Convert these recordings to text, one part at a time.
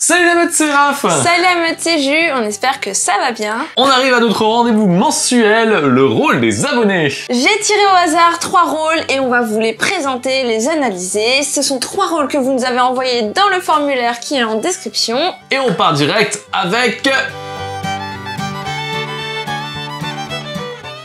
Salut la meute, c'est Raph. Salut la meute, c'est Jus, on espère que ça va bien. On arrive à notre rendez-vous mensuel, le rôle des abonnés. J'ai tiré au hasard 3 rôles et on va vous les présenter, les analyser. Ce sont 3 rôles que vous nous avez envoyés dans le formulaire qui est en description. Et on part direct avec...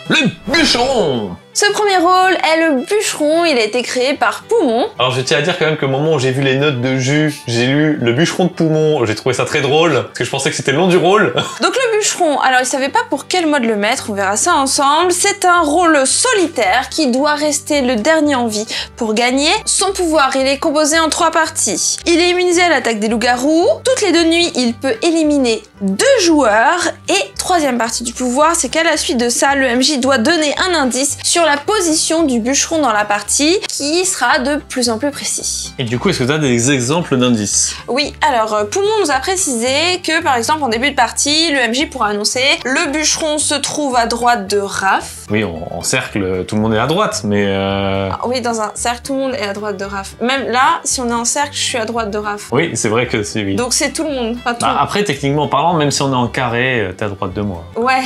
le bûcheron. Ce premier rôle est le bûcheron, il a été créé par Poumon. Alors je tiens à dire quand même que au moment où j'ai vu les notes de Jus, j'ai lu le bûcheron de Poumon, j'ai trouvé ça très drôle, parce que je pensais que c'était le nom du rôle. Donc le bûcheron, alors il savait pas pour quel mode le mettre, on verra ça ensemble. C'est un rôle solitaire qui doit rester le dernier en vie pour gagner. Son pouvoir, il est composé en 3 parties. Il est immunisé à l'attaque des loups-garous. Toutes les 2 nuits, il peut éliminer 2 joueurs. Et troisième partie du pouvoir, c'est qu'à la suite de ça, le MJ doit donner un indice sur la position du bûcheron dans la partie, qui sera de plus en plus précis. Et du coup, est-ce que tu as des exemples d'indices? Oui, alors Poumon nous a précisé que par exemple en début de partie, le MJ pourra annoncer « Le bûcheron se trouve à droite de Raph ». Oui, en cercle, tout le monde est à droite, mais... Ah, oui, dans un cercle, tout le monde est à droite de Raph. Même là, si on est en cercle, je suis à droite de Raph. Oui, c'est vrai que c'est oui. Donc c'est tout le monde, pas tout le monde. Après, techniquement parlant, même si on est en carré, t'es à droite de moi. Ouais.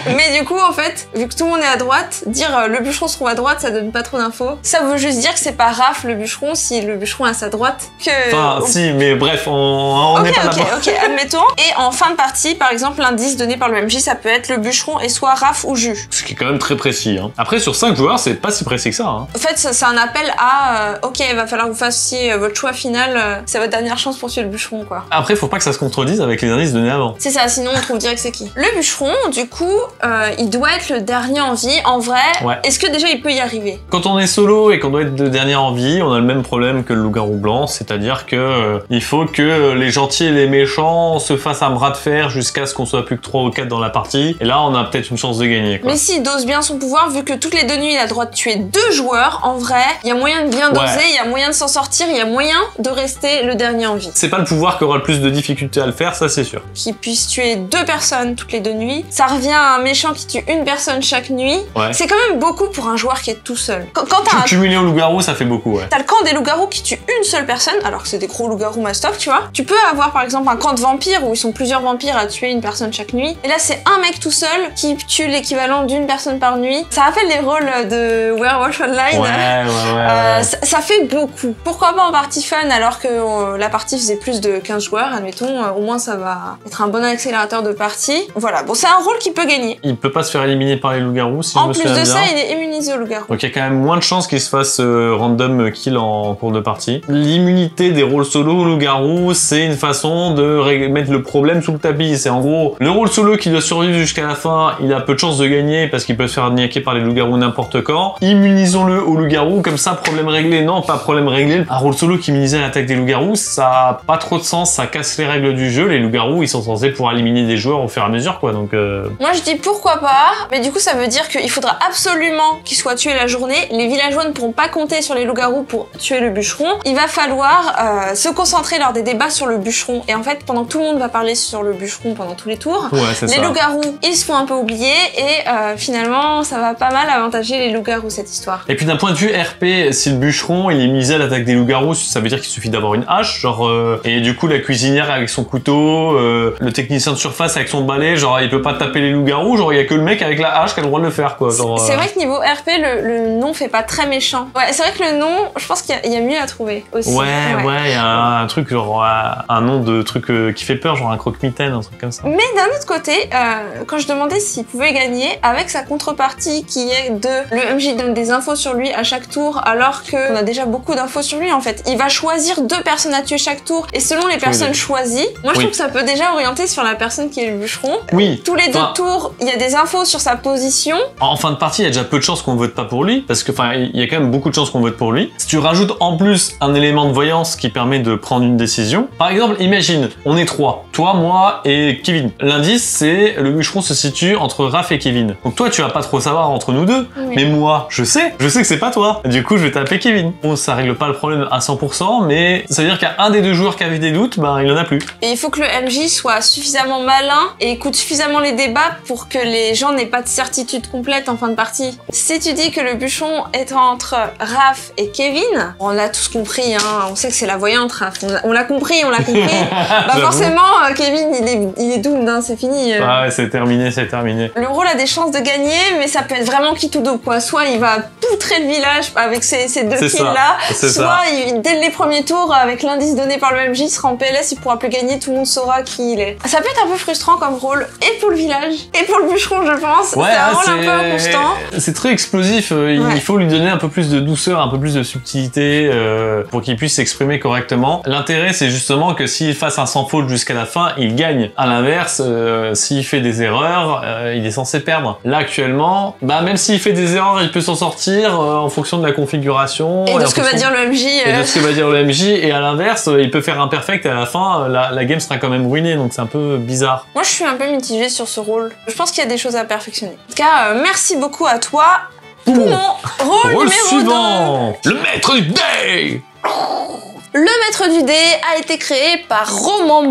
Mais du coup, en fait, vu que tout le monde est à droite, dire le bûcheron se trouve à droite, ça donne pas trop d'infos. Ça veut juste dire que c'est pas Raph le bûcheron si le bûcheron est à sa droite que... Enfin, si, mais bref, on est pas là-bas. Ok, admettons. Et en fin de partie, par exemple, l'indice donné par le MJ, ça peut être le bûcheron est soit Raph ou Jus. Ce qui est quand même très précis. Hein. Après, sur 5 joueurs, c'est pas si précis que ça. Hein. En fait, c'est un appel à ok, il va falloir que vous fassiez votre choix final, c'est votre dernière chance pour tuer le bûcheron, quoi. Après, faut pas que ça se contredise avec les indices donnés avant. C'est ça, sinon on trouve direct c'est qui. Le bûcheron, du coup, il doit être le dernier en vie. En vrai, ouais. Est-ce que déjà il peut y arriver? Quand on est solo et qu'on doit être le dernier en vie, on a le même problème que le loup-garou blanc, c'est-à-dire que il faut que les gentils et les méchants se fassent un bras de fer jusqu'à ce qu'on soit plus que 3 ou 4 dans la partie. Et là, on a peut-être une chance de gagner, quoi. Mais s'il dose bien son pouvoir, vu que toutes les 2 nuits il a le droit de tuer 2 joueurs, en vrai, il y a moyen de bien doser, il y a moyen de s'en sortir, il y a moyen de rester le dernier en vie. C'est pas le pouvoir qui aura le plus de difficultés à le faire, ça c'est sûr. Qu'il puisse tuer 2 personnes toutes les 2 nuits, ça revient à un méchant qui tue 1 personne chaque nuit. Ouais. C'est quand même beaucoup pour un joueur qui est tout seul. Quand t'as cumulé au loup-garou, ça fait beaucoup, ouais. T'as le camp des loups-garous qui tue 1 seule personne, alors que c'est des gros loups-garous mastoc, tu vois. Tu peux avoir par exemple un camp de vampires où ils sont plusieurs vampires à tuer 1 personne chaque nuit. Et là, c'est un mec tout seul qui tue l'équivalent d'1 personne par nuit. Ça rappelle les rôles de Werewolf Online. Ouais. Ça fait beaucoup. Pourquoi pas en partie fun alors que la partie faisait plus de 15 joueurs, admettons. Au moins, ça va être un bon accélérateur de partie. Voilà, bon, c'est un rôle qui peut gagner. Il peut pas se faire éliminer par les loups-garous, si je me souviens bien. En plus de ça, il est immunisé aux loups-garous. Donc il y a quand même moins de chances qu'il se fasse random kill en cours de partie. L'immunité des rôles solo loup-garou, c'est une façon de mettre le problème sous le tapis. C'est en gros, le rôle solo qui doit survivre jusqu'à la fin, il a peu de chances de gagner parce qu'il peut se faire niaquer par les loups-garous n'importe quand. Immunisons-le aux loups-garous, comme ça, problème réglé. Non, pas problème réglé. Un rôle solo qui immunisé à l'attaque des loups-garous, ça a pas trop de sens, ça casse les règles du jeu. Les loups-garous, ils sont censés pouvoir éliminer des joueurs au fur et à mesure, quoi. Donc moi je dis pourquoi pas, mais du coup ça veut dire qu'il faudra absolument qu'ils soient tués la journée. Les villageois ne pourront pas compter sur les loups-garous pour tuer le bûcheron. Il va falloir se concentrer lors des débats sur le bûcheron. Et en fait, pendant que tout le monde va parler sur le bûcheron pendant tous les tours, les loups-garous, ils se font un peu oublier et finalement, ça va pas mal avantager les loups-garous, cette histoire. Et puis d'un point de vue RP, si le bûcheron, il est misé à l'attaque des loups-garous, ça veut dire qu'il suffit d'avoir une hache, genre... et du coup, la cuisinière avec son couteau, le technicien de surface avec son balai, genre, il peut pas taper les loups-garous, genre, il y a que le mec avec la hache qui a le droit de le faire, quoi. C'est vrai que niveau RP, le nom fait pas très méchant. Ouais, c'est vrai que le nom, je pense qu'il y a mieux à trouver aussi. Ouais, il y a un truc genre un nom de truc qui fait peur, genre un croque-mitaine, un truc comme ça. Mais d'un autre côté, quand je demandais s'il pouvait gagner, avec sa contrepartie qui est le MJ donne des infos sur lui à chaque tour, alors qu'on a déjà beaucoup d'infos sur lui en fait. Il va choisir 2 personnes à tuer chaque tour, et selon les personnes choisies, moi je trouve que ça peut déjà orienter sur la personne qui est le bûcheron. Oui. Tous les 2 tours, il y a des infos sur sa position. En fin de partie, il y a déjà peu de chances qu'on vote pas pour lui, parce que il y a quand même beaucoup de chances qu'on vote pour lui. Si tu rajoutes en plus un élément de voyance qui permet de prendre une décision, par exemple, imagine, on est 3, toi, moi et Kevin. L'indice, c'est le bûcheron se situe entre Raph et Kevin. Donc toi, tu vas pas trop savoir entre nous deux, Oui. mais moi, je sais que c'est pas toi. Du coup, je vais taper Kevin. Bon, ça règle pas le problème à 100%, mais ça veut dire qu'il y a un des deux joueurs qui avait des doutes, ben il en a plus. Et il faut que le MJ soit suffisamment malin et écoute suffisamment les débats pour que les gens n'aient pas de certitude complète en fin de partie. Si tu dis que le bûcheron est entre Raph et Kevin, on l'a tous compris, hein, on sait que c'est la voyante Raph, on l'a compris. Bah forcément, Kevin, il est doomed, hein, c'est fini. Ah ouais, c'est terminé, c'est terminé. Le rôle a des chances de gagner, mais ça peut être vraiment qui tout double, quoi. Soit il va poutrer le village avec ces deux kills-là, soit dès les premiers tours, avec l'indice donné par le MJ, il sera en PLS, il pourra plus gagner, tout le monde saura qui il est. Ça peut être un peu frustrant comme rôle, et pour le village, et pour le bûcheron, je pense. Ouais, c'est un rôle un peu inconstant. C'est très explosif, il faut lui donner un peu plus de douceur, un peu plus de subtilité pour qu'il puisse s'exprimer correctement. L'intérêt, c'est justement que s'il fasse un sans faute jusqu'à la fin, il gagne. À l'inverse, s'il fait des erreurs, il est censé perdre. Là, actuellement, bah même s'il fait des erreurs, il peut s'en sortir en fonction de la configuration. Et de ce que va dire le MJ. Et de ce que va dire le MJ. Et à l'inverse, il peut faire un perfect et à la fin, la game sera quand même ruinée. Donc c'est un peu bizarre. Moi, je suis un peu mitigée sur ce rôle. Je pense qu'il y a des choses à perfectionner. En tout cas, merci beaucoup à toi. Pour mon rôle numéro suivant, 2. Le maître du dé. Le maître du dé a été créé par Roman.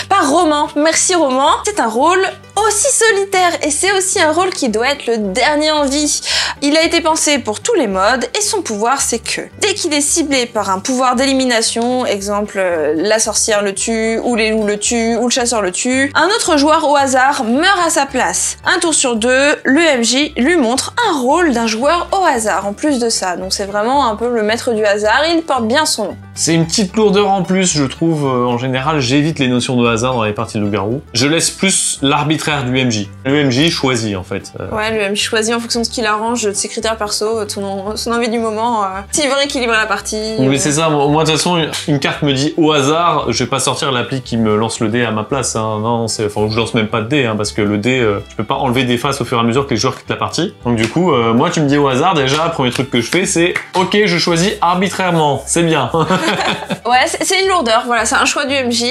Par Roman, merci Roman. C'est un rôle aussi solitaire et c'est aussi un rôle qui doit être le dernier en vie. Il a été pensé pour tous les modes et son pouvoir c'est que dès qu'il est ciblé par un pouvoir d'élimination, exemple la sorcière le tue, ou les loups le tuent, ou le chasseur le tue, un autre joueur au hasard meurt à sa place. Un tour sur deux, le MJ lui montre un rôle d'un joueur au hasard en plus de ça. Donc c'est vraiment un peu le maître du hasard, il porte bien son nom. C'est une petite lourdeur en plus, je trouve. En général, j'évite les notions de hasard dans les parties de loup-garou. Je laisse plus l'arbitraire du MJ. Le MJ choisit, en fait. Ouais, le MJ choisit en fonction de ce qu'il arrange, de ses critères perso, son envie du moment. S'il veut rééquilibrer la partie. Oui, c'est ça. Moi, de toute façon, une carte me dit au hasard, je vais pas sortir l'appli qui me lance le dé à ma place. Hein. Non, enfin, je lance même pas de dé, hein, parce que le dé, je peux pas enlever des faces au fur et à mesure que les joueurs quittent la partie. Donc du coup, moi, tu me dis au hasard, déjà, premier truc que je fais, c'est ok, je choisis arbitrairement. C'est bien. Ouais, c'est une lourdeur, voilà, c'est un choix du MJ,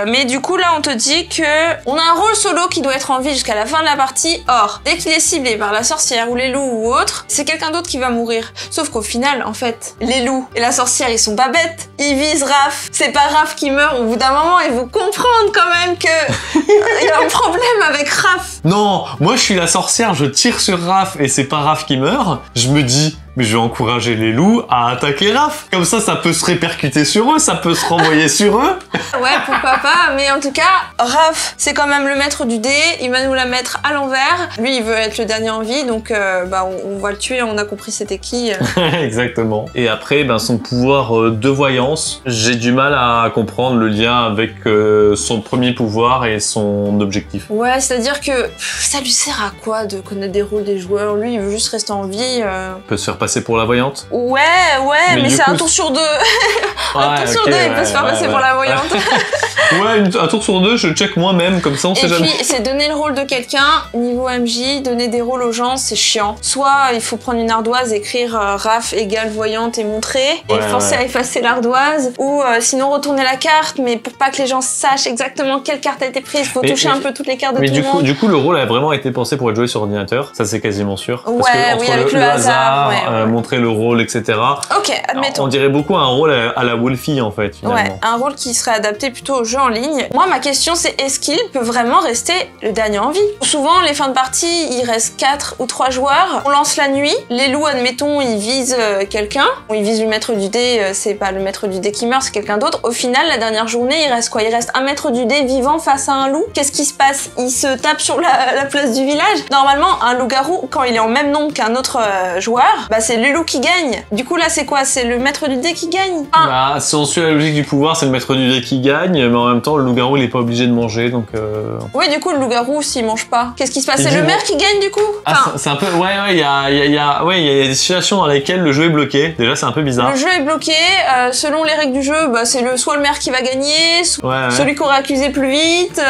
mais du coup là on te dit que on a un rôle solo qui doit être en vie jusqu'à la fin de la partie, or, dès qu'il est ciblé par la sorcière ou les loups ou autre, c'est quelqu'un d'autre qui va mourir. Sauf qu'au final, en fait, les loups et la sorcière ils sont pas bêtes, ils visent Raph, c'est pas Raph qui meurt, au bout d'un moment ils vont comprendre quand même que il y a un problème avec Raph. Non, moi je suis la sorcière, je tire sur Raph et c'est pas Raph qui meurt, je me dis... Mais je vais encourager les loups à attaquer Raph. Comme ça peut se répercuter sur eux, ça peut se renvoyer sur eux. Ouais, pourquoi pas, mais en tout cas, Raph, c'est quand même le maître du dé, il va nous la mettre à l'envers. Lui, il veut être le dernier en vie, donc on va le tuer, on a compris c'était qui. Exactement. Et après, son pouvoir de voyance, j'ai du mal à comprendre le lien avec son premier pouvoir et son objectif. Ouais, c'est-à-dire que ça lui sert à quoi de connaître des rôles des joueurs? Lui, il veut juste rester en vie. Il peut se faire passer pour la voyante. Ouais, mais c'est un tour sur deux. Un tour sur deux, il peut se faire passer pour la voyante. Ouais, un tour sur deux, je check moi-même, comme ça on sait jamais. Et puis, c'est donner le rôle de quelqu'un, niveau MJ, donner des rôles aux gens, c'est chiant. Soit il faut prendre une ardoise, écrire Raph égale voyante et montrer, et forcer à effacer l'ardoise, ou sinon retourner la carte, mais pour pas que les gens sachent exactement quelle carte a été prise, faut toucher un peu toutes les cartes de tout le monde. Du coup, le rôle a vraiment été pensé pour être joué sur ordinateur, ça c'est quasiment sûr. Ouais, parce que entre avec le hasard, montrer le rôle, etc. Ok, admettons. On dirait beaucoup un rôle à la Wolfie en fait, finalement. Ouais, un rôle qui serait adapté plutôt au jeu en ligne. Moi, ma question c'est, est-ce qu'il peut vraiment rester le dernier en vie? Souvent, les fins de partie, il reste 4 ou 3 joueurs. On lance la nuit. Les loups, admettons, ils visent quelqu'un. Ils visent le maître du dé, c'est pas le maître du dé qui meurt, c'est quelqu'un d'autre. Au final, la dernière journée, il reste quoi? Il reste un maître du dé vivant face à un loup. Qu'est-ce qui se passe? Il se tape sur la place du village. Normalement, un loup-garou, quand il est en même nombre qu'un autre joueur, c'est le loup qui gagne. Du coup, là, c'est quoi? C'est le maître du dé qui gagne? Si on suit la logique du pouvoir, c'est le maître du dé qui gagne, mais en même temps, le loup-garou, il est pas obligé de manger, donc... Oui, du coup, le loup-garou, s'il mange pas, qu'est-ce qui se passe? C'est le maire qui gagne, du coup? C'est un peu... Ouais, il y a des situations dans lesquelles le jeu est bloqué. Déjà, c'est un peu bizarre. Le jeu est bloqué. Selon les règles du jeu, c'est soit le maire qui va gagner, soit celui qui aura accusé plus vite,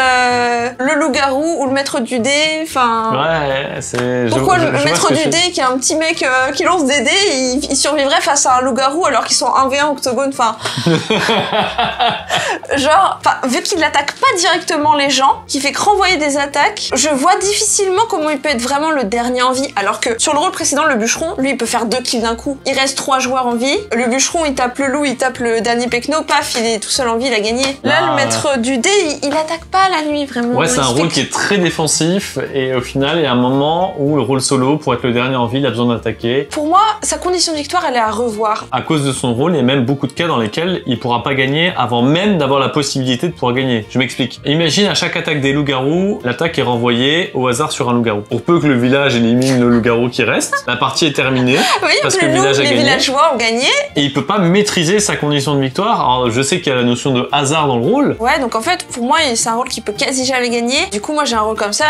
le loup-garou ou le maître du dé, enfin... Ouais, c'est... Pourquoi le maître du dé, qui est un petit mec qui lance des dés, il survivrait face à un loup-garou alors qu'ils sont 1v1 octogone, enfin... Genre, vu qu'il n'attaque pas directement les gens, qui fait que renvoyer des attaques, je vois difficilement comment il peut être vraiment le dernier en vie, alors que sur le rôle précédent, le bûcheron, lui, il peut faire 2 kills d'un coup. Il reste 3 joueurs en vie, le bûcheron, il tape le loup, il tape le dernier pecno, paf, il est tout seul en vie, il a gagné. Là, le maître du dé, il attaque pas la nuit, vraiment. Ouais, c'est un rôle qui est très défensif, et au final, il y a un moment où le rôle solo, pour être le dernier en vie, il a besoin d'attaquer. Pour moi, sa condition de victoire, elle est à revoir. À cause de son rôle, il y a même beaucoup de cas dans lesquels il pourra pas gagner avant même d'avoir la possibilité de pouvoir gagner. Je m'explique. Imagine à chaque attaque des loups-garous, l'attaque est renvoyée au hasard sur un loup-garou. Pour peu que le village élimine le loup-garou qui reste, la partie est terminée. Oui, parce que le village a les gagné. villageois ont gagné. Et il peut pas maîtriser sa condition de victoire. Alors, je sais qu'il y a la notion de hasard dans le rôle. Ouais, donc en fait, pour moi, c'est un rôle qui peut quasi jamais gagner. Du coup, moi, j'ai un rôle comme ça,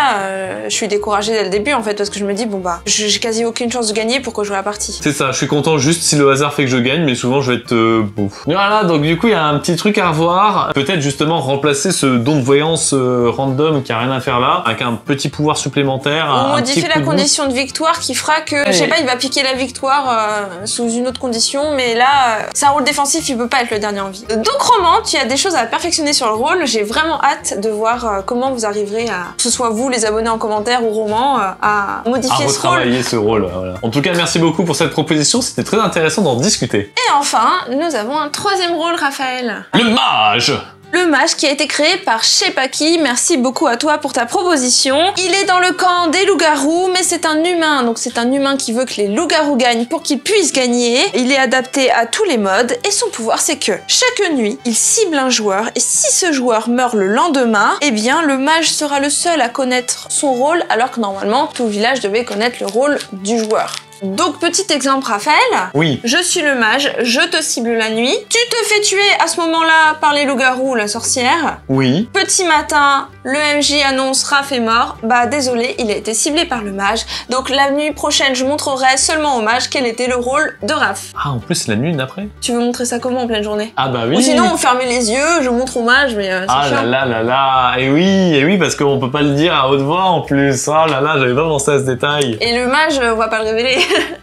je suis découragée dès le début, en fait, parce que je me dis, bon bah, j'ai quasi aucune chance de gagner, pourquoi jouer la partie? C'est ça, je suis content juste si le hasard fait que je gagne, mais souvent je vais être bouf. Voilà, donc du coup, il y a un petit truc à revoir. Peut-être justement remplacer ce don de voyance random qui a rien à faire là, avec un petit pouvoir supplémentaire. Ou modifier la condition de victoire qui fera que, je sais pas, il va piquer la victoire sous une autre condition, mais là, c'est un rôle défensif, il peut pas être le dernier en vie. Donc, Roman, tu as des choses à perfectionner sur le rôle, j'ai vraiment hâte de voir comment vous arriverez à, que ce soit vous, les abonnés en commentaire, ou Roman, à modifier ce rôle. Retravailler ce rôle, voilà. En tout cas, merci beaucoup pour cette proposition, c'était très intéressant d'en discuter. Et enfin, nous avons un troisième rôle, Raphaël. Le mage! Le mage qui a été créé par Shepaki, merci beaucoup à toi pour ta proposition. Il est dans le camp des loups-garous, mais c'est un humain, donc c'est un humain qui veut que les loups-garous gagnent pour qu'ils puissent gagner. Il est adapté à tous les modes, et son pouvoir c'est que chaque nuit, il cible un joueur, et si ce joueur meurt le lendemain, eh bien le mage sera le seul à connaître son rôle, alors que normalement tout le village devait connaître le rôle du joueur. Donc, petit exemple, Raphaël. Oui. Je suis le mage, je te cible la nuit. Tu te fais tuer à ce moment-là par les loups-garous ou la sorcière. Oui. Petit matin, le MJ annonce Raph est mort. Bah, désolé, il a été ciblé par le mage. Donc, la nuit prochaine, je montrerai seulement au mage quel était le rôle de Raph. Ah, en plus, c'est la nuit d'après. Tu veux montrer ça comment en pleine journée? Ah bah oui. Ou sinon, on ferme les yeux, je montre au mage, mais c'est ah chiant. là là, et oui, parce qu'on peut pas le dire à haute voix en plus. Ah là là, j'avais pas pensé à ce détail. Et le mage, on va pas le révéler.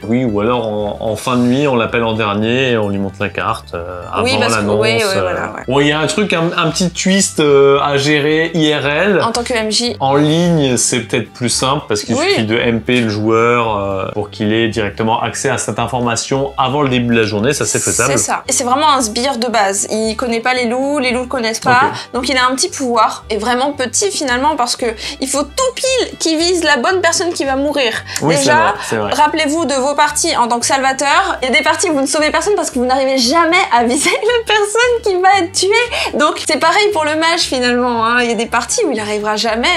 Oui, ou alors en fin de nuit, on l'appelle en dernier et on lui montre la carte avant l'annonce. Oui, voilà, ouais. Bon, il y a un truc, un petit twist à gérer IRL. En tant que MJ. En ligne, c'est peut-être plus simple parce qu'il suffit de MP le joueur pour qu'il ait directement accès à cette information avant le début de la journée, ça c'est faisable. C'est ça. Et c'est vraiment un sbire de base. Il connaît pas les loups le connaissent pas. Okay. Donc il a un petit pouvoir, et vraiment petit finalement, parce que il faut tout pile qu'il vise la bonne personne qui va mourir. Oui, déjà, c'est vrai. Rappelez-vous de vos parties en tant que salvateur. Il y a des parties où vous ne sauvez personne parce que vous n'arrivez jamais à viser la personne qui va être tuée. Donc c'est pareil pour le mage finalement. Hein. Il y a des parties où il n'arrivera jamais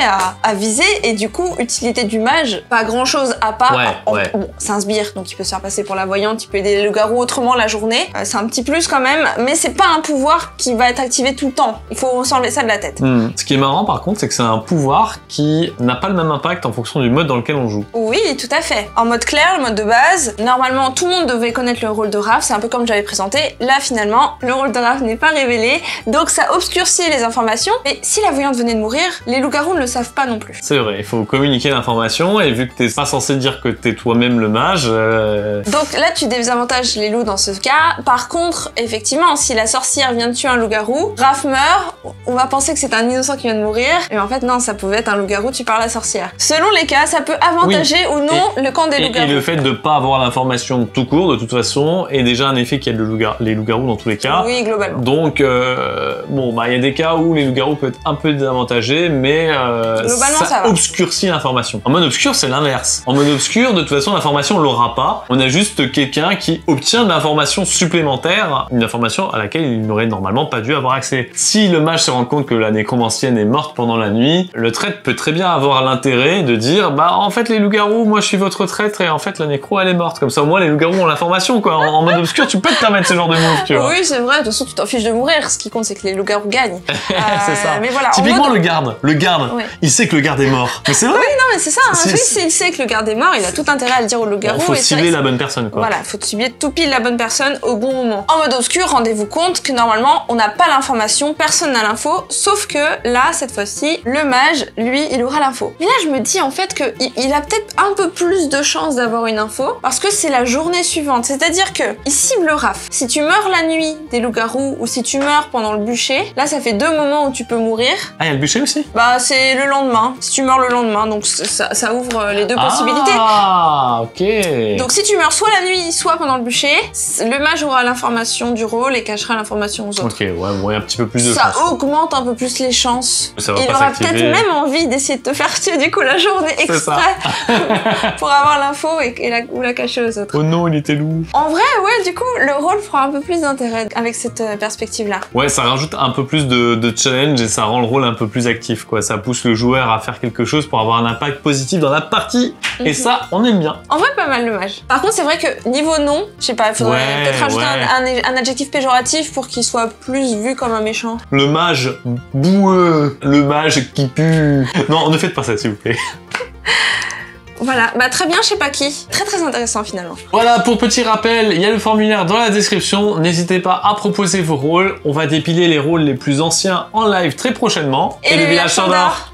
à viser, et du coup, utilité du mage, pas grand-chose à part. Bon, c'est un sbire, donc il peut se faire passer pour la voyante, il peut aider les loups-garous autrement la journée. C'est un petit plus quand même, mais c'est pas un pouvoir qui va être activé tout le temps. Il faut s'enlever ça de la tête. Ce qui est marrant par contre, c'est que c'est un pouvoir qui n'a pas le même impact en fonction du mode dans lequel on joue. Oui, tout à fait. En mode clair, le mode de base, normalement tout le monde devait connaître le rôle de Raph, c'est un peu comme j'avais présenté. Là finalement, le rôle de Raph n'est pas révélé, donc ça obscurcit les informations. Mais si la voyante venait de mourir, les loups-garous ne le savent pas non plus. C'est vrai, il faut communiquer l'information, et vu que t'es pas censé dire que t'es toi-même le mage... Donc là, tu désavantages les loups dans ce cas. Par contre, effectivement, si la sorcière vient de tuer un loup-garou, Raph meurt, on va penser que c'est un innocent qui vient de mourir, et en fait non, ça pouvait être un loup-garou tué par la sorcière. Selon les cas, ça peut avantager ou non le camp des loups-garous. Et le fait de pas avoir l'information tout court, de toute façon, est déjà un effet qu'il y a les loups-garous dans tous les cas. Oui, globalement. Donc, bon, bah il y a des cas où les loups-garous peuvent être un peu désavantagés, mais globalement, ça obscurcit l'information. En mode obscur, c'est l'inverse. En mode obscur, de toute façon, l'information, on l'aura pas. On a juste quelqu'un qui obtient de l'information supplémentaire, une information à laquelle il n'aurait normalement pas dû avoir accès. Si le mage se rend compte que la nécromancienne est morte pendant la nuit, le traître peut très bien avoir l'intérêt de dire, bah en fait les loups-garous, moi je suis votre traître, et en fait la nécro elle est morte. Comme ça au moins les loups-garous ont l'information, quoi. En mode obscur, tu peux te permettre ce genre de move, tu vois. Oui, c'est vrai, de toute façon tu t'en fiches de mourir, ce qui compte c'est que les loups-garous gagnent. C'est ça. Mais voilà, typiquement en mode... garde, Ouais. il sait que le garde est mort. Mais c'est vrai. Oui, non, mais c'est ça. Hein. S'il sait que le garde est mort, il a tout intérêt à le dire au loup-garou. Il faut cibler la bonne personne, quoi. Voilà, faut cibler tout pile la bonne personne au bon moment. En mode obscur, rendez-vous compte que normalement, on n'a pas l'information, personne n'a l'info, sauf que là, cette fois-ci, le mage, lui, il aura l'info. Mais là, je me dis en fait qu'il a peut-être un peu plus de chance d'avoir une info, parce que c'est la journée suivante. C'est-à-dire que il cible Raph. Si tu meurs la nuit des loups-garous, ou si tu meurs pendant le bûcher, là, ça fait 2 moments où tu peux mourir. Ah, il y a le bûcher aussi? Bah, c'est le lendemain. Si tu meurs le lendemain, donc ça ouvre les 2 possibilités. Ah, ok. Donc si tu meurs soit la nuit, soit pendant le bûcher, le mage aura l'information du rôle et cachera l'information aux autres. Ok, ouais, bon, il y a un petit peu plus de Ça chance. augmente un peu plus les chances. Ça va Il pas aura s'activer. peut-être même envie d'essayer de te faire tuer du coup la journée C'est ça. exprès pour avoir l'info ou la cacher aux autres. Oh non, il était loup. En vrai, ouais, du coup, le rôle prend un peu plus d'intérêt avec cette perspective-là. Ouais, ça rajoute un peu plus de challenge et ça rend le rôle un peu plus actif, quoi. Ça pousse le joueur à faire quelque chose pour avoir un impact positif dans la partie. Et ça, on aime bien. En vrai, pas mal le mage. Par contre, c'est vrai que niveau nom, je sais pas, il faudrait peut-être rajouter un adjectif péjoratif pour qu'il soit plus vu comme un méchant. Le mage boueux, le mage qui pue. Non, ne faites pas ça, s'il vous plaît. Voilà, bah très bien, je sais pas qui. Très très intéressant finalement. Voilà, pour petit rappel, il y a le formulaire dans la description. N'hésitez pas à proposer vos rôles. On va dépiler les rôles les plus anciens en live très prochainement. Et le village Sandor.